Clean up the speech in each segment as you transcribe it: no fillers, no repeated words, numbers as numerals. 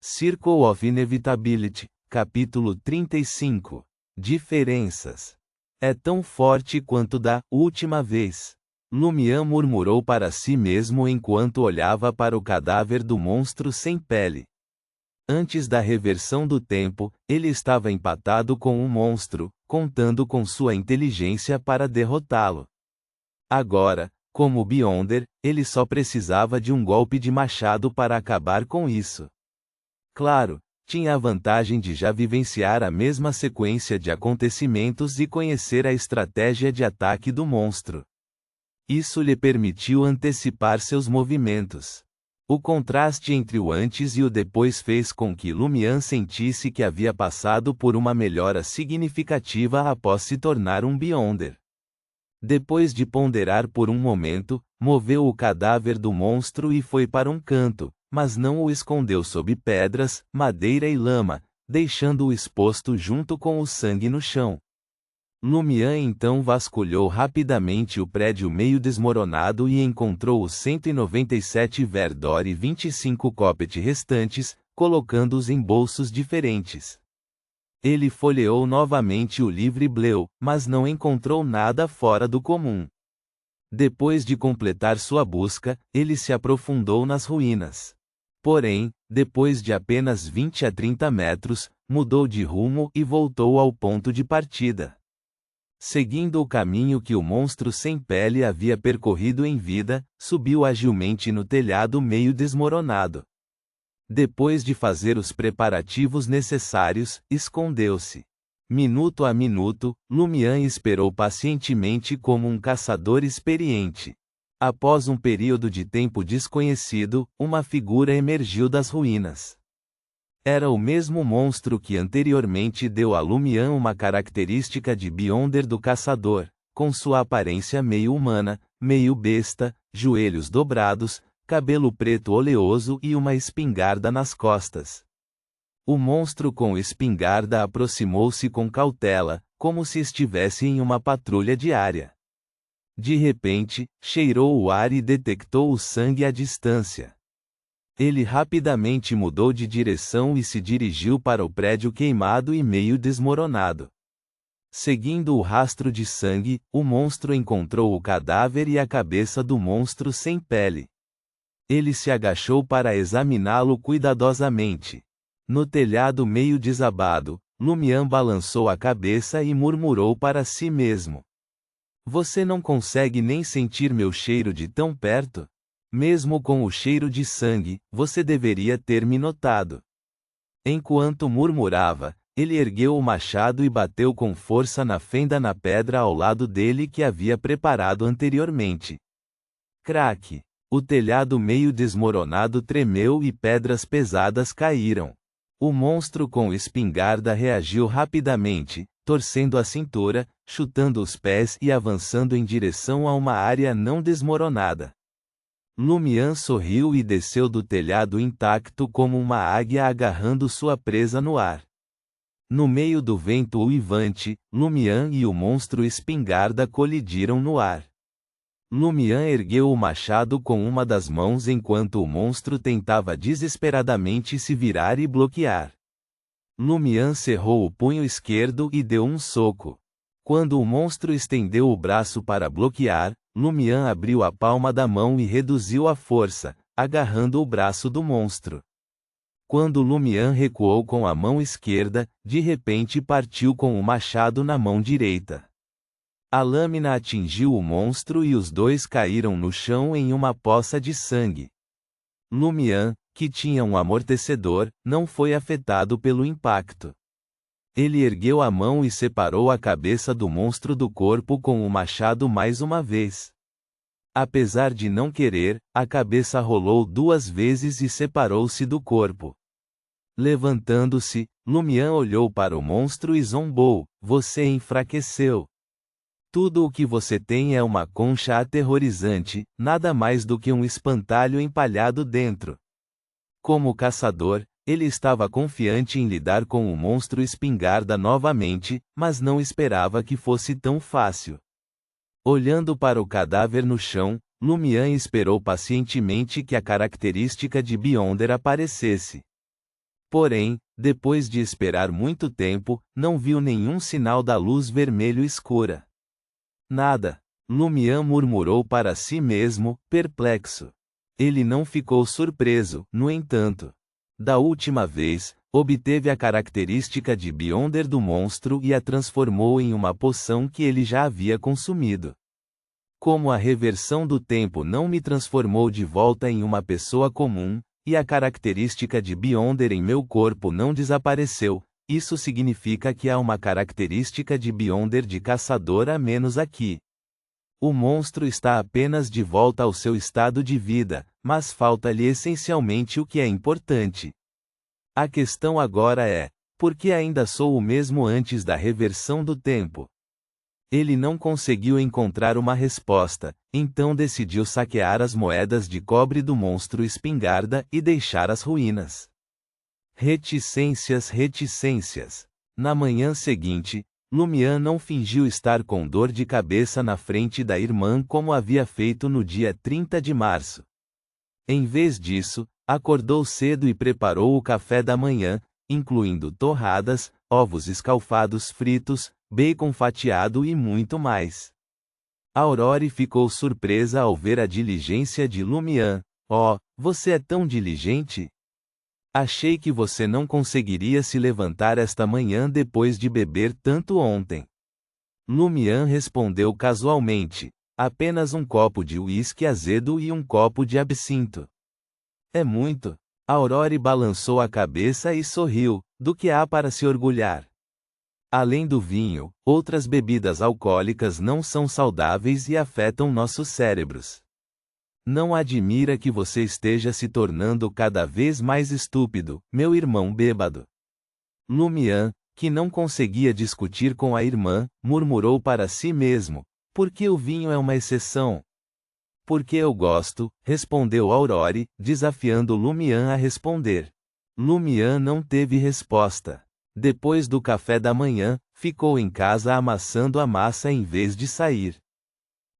Circle of Inevitability, capítulo 35. Diferenças. É tão forte quanto da última vez. Lumian murmurou para si mesmo enquanto olhava para o cadáver do monstro sem pele. Antes da reversão do tempo, ele estava empatado com o monstro, contando com sua inteligência para derrotá-lo. Agora, como Beyonder, ele só precisava de um golpe de machado para acabar com isso. Claro, tinha a vantagem de já vivenciar a mesma sequência de acontecimentos e conhecer a estratégia de ataque do monstro. Isso lhe permitiu antecipar seus movimentos. O contraste entre o antes e o depois fez com que Lumian sentisse que havia passado por uma melhora significativa após se tornar um Beyonder. Depois de ponderar por um momento, moveu o cadáver do monstro e foi para um canto, mas não o escondeu sob pedras, madeira e lama, deixando-o exposto junto com o sangue no chão. Lumian então vasculhou rapidamente o prédio meio desmoronado e encontrou os 197 Verdor e 25 Coppet restantes, colocando-os em bolsos diferentes. Ele folheou novamente o livre Bleu, mas não encontrou nada fora do comum. Depois de completar sua busca, ele se aprofundou nas ruínas. Porém, depois de apenas 20 a 30 metros, mudou de rumo e voltou ao ponto de partida. Seguindo o caminho que o monstro sem pele havia percorrido em vida, subiu agilmente no telhado meio desmoronado. Depois de fazer os preparativos necessários, escondeu-se. Minuto a minuto, Lumian esperou pacientemente como um caçador experiente. Após um período de tempo desconhecido, uma figura emergiu das ruínas. Era o mesmo monstro que anteriormente deu a Lumian uma característica de Beyonder do caçador, com sua aparência meio humana, meio besta, joelhos dobrados, cabelo preto oleoso e uma espingarda nas costas. O monstro com espingarda aproximou-se com cautela, como se estivesse em uma patrulha diária. De repente, cheirou o ar e detectou o sangue à distância. Ele rapidamente mudou de direção e se dirigiu para o prédio queimado e meio desmoronado. Seguindo o rastro de sangue, o monstro encontrou o cadáver e a cabeça do monstro sem pele. Ele se agachou para examiná-lo cuidadosamente. No telhado meio desabado, Lumian balançou a cabeça e murmurou para si mesmo: "Você não consegue nem sentir meu cheiro de tão perto? Mesmo com o cheiro de sangue, você deveria ter me notado." Enquanto murmurava, ele ergueu o machado e bateu com força na fenda na pedra ao lado dele que havia preparado anteriormente. Craque! O telhado meio desmoronado tremeu e pedras pesadas caíram. O monstro com espingarda reagiu rapidamente, torcendo a cintura, chutando os pés e avançando em direção a uma área não desmoronada. Lumian sorriu e desceu do telhado intacto como uma águia agarrando sua presa no ar. No meio do vento uivante, Lumian e o monstro espingarda colidiram no ar. Lumian ergueu o machado com uma das mãos enquanto o monstro tentava desesperadamente se virar e bloquear. Lumian cerrou o punho esquerdo e deu um soco. Quando o monstro estendeu o braço para bloquear, Lumian abriu a palma da mão e reduziu a força, agarrando o braço do monstro. Quando Lumian recuou com a mão esquerda, de repente partiu com o machado na mão direita. A lâmina atingiu o monstro e os dois caíram no chão em uma poça de sangue. Lumian, que tinha um amortecedor, não foi afetado pelo impacto. Ele ergueu a mão e separou a cabeça do monstro do corpo com o machado mais uma vez. Apesar de não querer, a cabeça rolou 2 vezes e separou-se do corpo. Levantando-se, Lumian olhou para o monstro e zombou: "Você enfraqueceu. Tudo o que você tem é uma concha aterrorizante, nada mais do que um espantalho empalhado dentro." Como caçador, ele estava confiante em lidar com o monstro espingarda novamente, mas não esperava que fosse tão fácil. Olhando para o cadáver no chão, Lumian esperou pacientemente que a característica de Beyonder aparecesse. Porém, depois de esperar muito tempo, não viu nenhum sinal da luz vermelho escura. Nada. Lumian murmurou para si mesmo, perplexo. Ele não ficou surpreso, no entanto. Da última vez, obteve a característica de Beyonder do monstro e a transformou em uma poção que ele já havia consumido. Como a reversão do tempo não me transformou de volta em uma pessoa comum, e a característica de Beyonder em meu corpo não desapareceu, isso significa que há uma característica de Beyonder de caçador a menos aqui. O monstro está apenas de volta ao seu estado de vida, mas falta-lhe essencialmente o que é importante. A questão agora é: por que ainda sou o mesmo antes da reversão do tempo? Ele não conseguiu encontrar uma resposta, então decidiu saquear as moedas de cobre do monstro espingarda e deixar as ruínas. Reticências. Na manhã seguinte, Lumian não fingiu estar com dor de cabeça na frente da irmã como havia feito no dia 30 de março. Em vez disso, acordou cedo e preparou o café da manhã, incluindo torradas, ovos escalfados fritos, bacon fatiado e muito mais. Aurore ficou surpresa ao ver a diligência de Lumian. Oh, você é tão diligente? Achei que você não conseguiria se levantar esta manhã depois de beber tanto ontem. Lumian respondeu casualmente: apenas um copo de uísque azedo e um copo de absinto. É muito. Aurore balançou a cabeça e sorriu. Do que há para se orgulhar? Além do vinho, outras bebidas alcoólicas não são saudáveis e afetam nossos cérebros. Não admira que você esteja se tornando cada vez mais estúpido, meu irmão bêbado. Lumian, que não conseguia discutir com a irmã, murmurou para si mesmo: porque o vinho é uma exceção? Porque eu gosto, respondeu Aurore, desafiando Lumian a responder. Lumian não teve resposta. Depois do café da manhã, ficou em casa amassando a massa em vez de sair.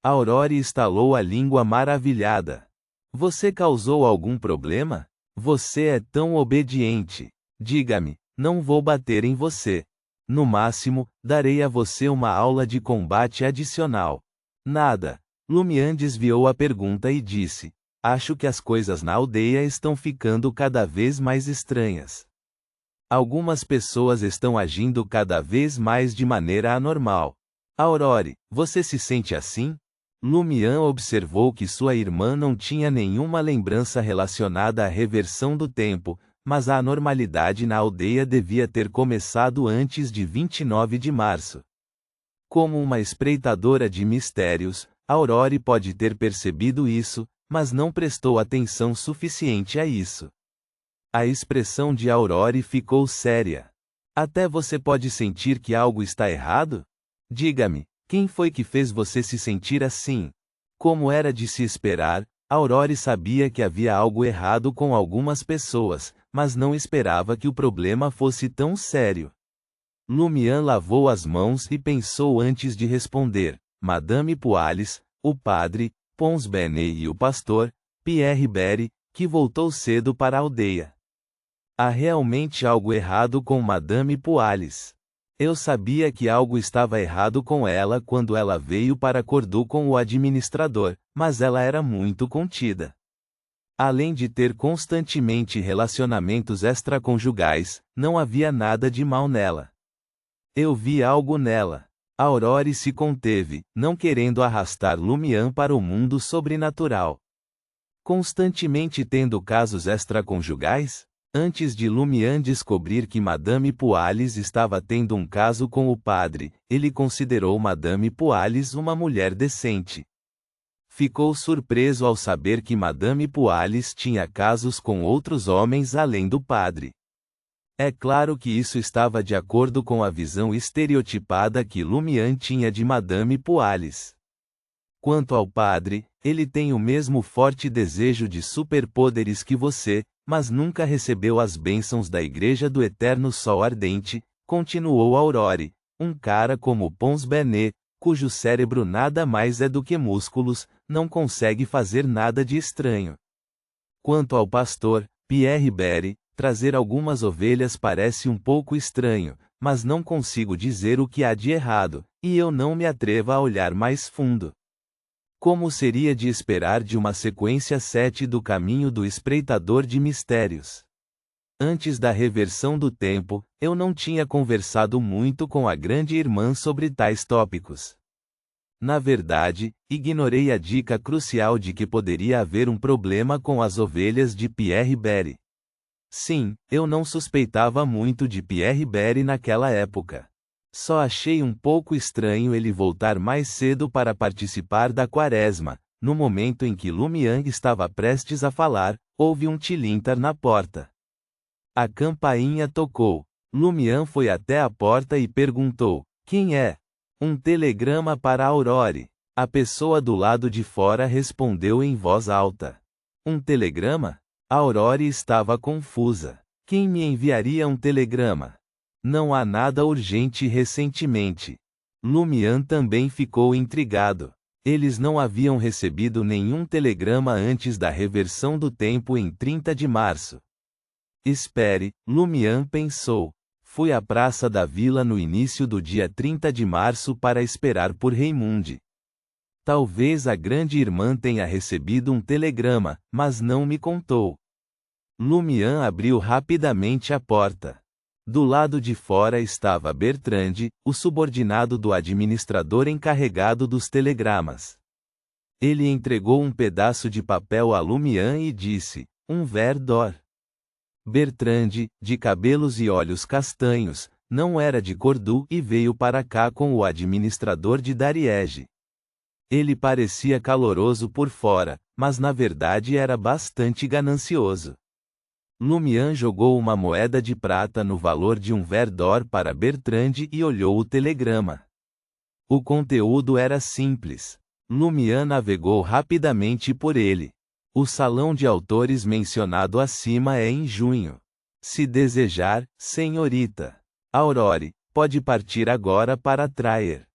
Aurore estalou a língua maravilhada. Você causou algum problema? Você é tão obediente. Diga-me, não vou bater em você. No máximo, darei a você uma aula de combate adicional. Nada. Lumian desviou a pergunta e disse: acho que as coisas na aldeia estão ficando cada vez mais estranhas. Algumas pessoas estão agindo cada vez mais de maneira anormal. Aurore, você se sente assim? Lumian observou que sua irmã não tinha nenhuma lembrança relacionada à reversão do tempo, mas a anormalidade na aldeia devia ter começado antes de 29 de março. Como uma espreitadora de mistérios, Aurore pode ter percebido isso, mas não prestou atenção suficiente a isso. A expressão de Aurore ficou séria. Até você pode sentir que algo está errado? Diga-me, quem foi que fez você se sentir assim? Como era de se esperar, Aurore sabia que havia algo errado com algumas pessoas, mas não esperava que o problema fosse tão sério. Lumian lavou as mãos e pensou antes de responder. Madame Poales, o padre, Pons Benet e o pastor, Pierre Berry, que voltou cedo para a aldeia. Há realmente algo errado com Madame Poales. Eu sabia que algo estava errado com ela quando ela veio para Cordoue com o administrador, mas ela era muito contida. Além de ter constantemente relacionamentos extraconjugais, não havia nada de mal nela. Eu vi algo nela. Aurore se conteve, não querendo arrastar Lumian para o mundo sobrenatural. Constantemente tendo casos extraconjugais? Antes de Lumian descobrir que Madame Poales estava tendo um caso com o padre, ele considerou Madame Poales uma mulher decente. Ficou surpreso ao saber que Madame Poales tinha casos com outros homens além do padre. É claro que isso estava de acordo com a visão estereotipada que Lumian tinha de Madame Poales. Quanto ao padre, ele tem o mesmo forte desejo de superpoderes que você, mas nunca recebeu as bênçãos da Igreja do Eterno Sol Ardente, continuou Aurore, um cara como Pons Benet, cujo cérebro nada mais é do que músculos, não consegue fazer nada de estranho. Quanto ao pastor, Pierre Berry, Trazer algumas ovelhas parece um pouco estranho, mas não consigo dizer o que há de errado, e eu não me atrevo a olhar mais fundo. Como seria de esperar de uma sequência 7 do Caminho do Espreitador de Mistérios? Antes da reversão do tempo, eu não tinha conversado muito com a grande irmã sobre tais tópicos. Na verdade, ignorei a dica crucial de que poderia haver um problema com as ovelhas de Pierre Berry. Sim, eu não suspeitava muito de Pierre Berry naquela época. Só achei um pouco estranho ele voltar mais cedo para participar da quaresma. No momento em que Lumian estava prestes a falar, houve um tilintar na porta. A campainha tocou. Lumian foi até a porta e perguntou: "Quem é?" "Um telegrama para Aurore." A pessoa do lado de fora respondeu em voz alta. "Um telegrama?" Aurore estava confusa. Quem me enviaria um telegrama? Não há nada urgente recentemente. Lumian também ficou intrigado. Eles não haviam recebido nenhum telegrama antes da reversão do tempo em 30 de março. Espere, Lumian pensou. Fui à praça da vila no início do dia 30 de março para esperar por Raimunde. Talvez a grande irmã tenha recebido um telegrama, mas não me contou. Lumian abriu rapidamente a porta. Do lado de fora estava Bertrand, o subordinado do administrador encarregado dos telegramas. Ele entregou um pedaço de papel a Lumian e disse: "Um ver d'or." Bertrand, de cabelos e olhos castanhos, não era de Cordoue e veio para cá com o administrador de Dariège. Ele parecia caloroso por fora, mas na verdade era bastante ganancioso. Lumian jogou uma moeda de prata no valor de um ver d'or para Bertrand e olhou o telegrama. O conteúdo era simples. Lumian navegou rapidamente por ele. O salão de autores mencionado acima é em junho. Se desejar, senhorita Aurore, pode partir agora para Traer.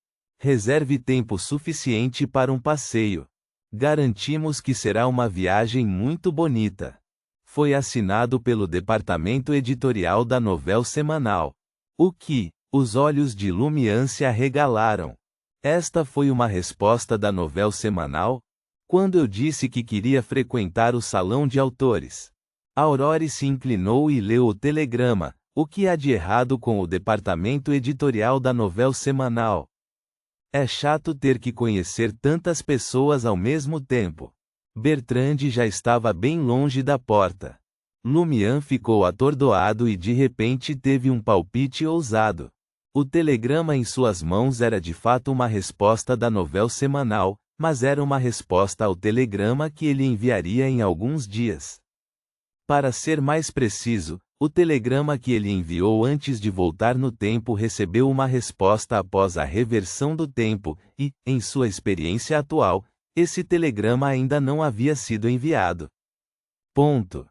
Reserve tempo suficiente para um passeio. Garantimos que será uma viagem muito bonita. Foi assinado pelo departamento editorial da Novel Semanal. O que? Os olhos de Lumian se arregalaram. Esta foi uma resposta da Novel Semanal? Quando eu disse que queria frequentar o salão de autores. Aurore se inclinou e leu o telegrama. O que há de errado com o departamento editorial da Novel Semanal? É chato ter que conhecer tantas pessoas ao mesmo tempo. Bertrand já estava bem longe da porta. Lumian ficou atordoado e de repente teve um palpite ousado. O telegrama em suas mãos era de fato uma resposta da Novel Semanal, mas era uma resposta ao telegrama que ele enviaria em alguns dias. Para ser mais preciso, o telegrama que ele enviou antes de voltar no tempo recebeu uma resposta após a reversão do tempo, e, em sua experiência atual, esse telegrama ainda não havia sido enviado. Ponto.